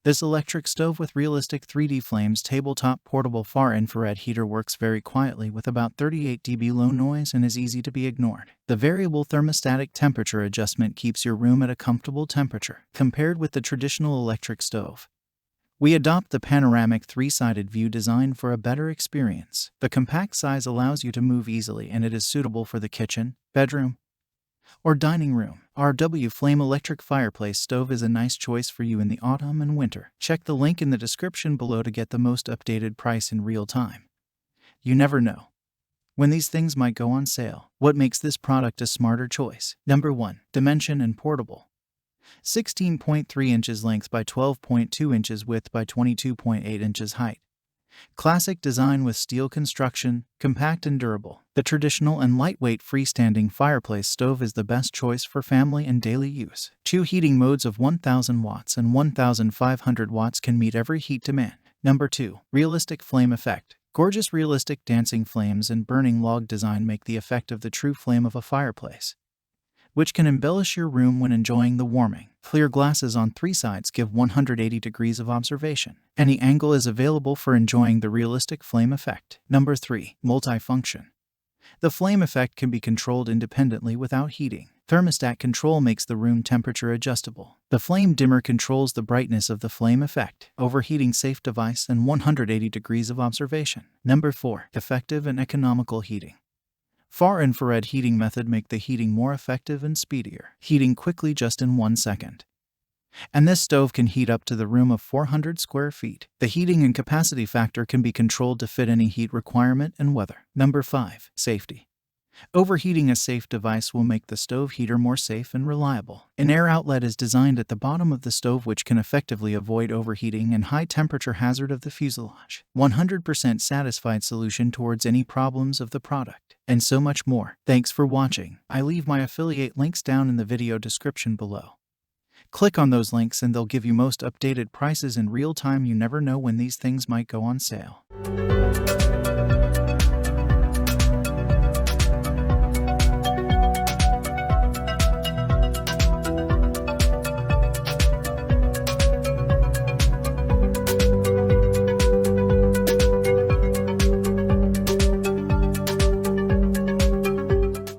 This electric stove with realistic 3D flames tabletop portable far infrared heater works very quietly with about 38 dB low noise and is easy to be ignored. The variable thermostatic temperature adjustment keeps your room at a comfortable temperature, compared with the traditional electric stove. We adopt the panoramic 3-sided view design for a better experience. The compact size allows you to move easily and it is suitable for the kitchen, bedroom, or dining room. Our W-Flame electric fireplace stove is a nice choice for you in the autumn and winter. Check the link in the description below to get the most updated price in real time. You never know when these things might go on sale. What makes this product a smarter choice? Number 1. Dimension and portable. 16.3 inches length by 12.2 inches width by 22.8 inches height. Classic design with steel construction, compact and durable. The traditional and lightweight freestanding fireplace stove is the best choice for family and daily use. Two heating modes of 1000 watts and 1500 watts can meet every heat demand. Number 2. Realistic flame effect. Gorgeous realistic dancing flames and burning log design make the effect of the true flame of a fireplace, which can embellish your room when enjoying the warming. Clear glasses on 3 sides give 180 degrees of observation. Any angle is available for enjoying the realistic flame effect. Number 3. Multifunction. The flame effect can be controlled independently without heating. Thermostat control makes the room temperature adjustable. The flame dimmer controls the brightness of the flame effect. Overheating safe device and 180 degrees of observation. Number 4. Effective and economical heating. Far infrared heating method make the heating more effective and speedier, heating quickly just in 1 second. And this stove can heat up to the room of 400 square feet. The heating and capacity factor can be controlled to fit any heat requirement and weather. Number 5. Safety. Overheating a safe device will make the stove heater more safe and reliable. An air outlet is designed at the bottom of the stove which can effectively avoid overheating and high temperature hazard of the fuselage. 100% satisfied solution towards any problems of the product. And so much more. Thanks for watching. I leave my affiliate links down in the video description below. Click on those links and they'll give you most updated prices in real time. You never know when these things might go on sale.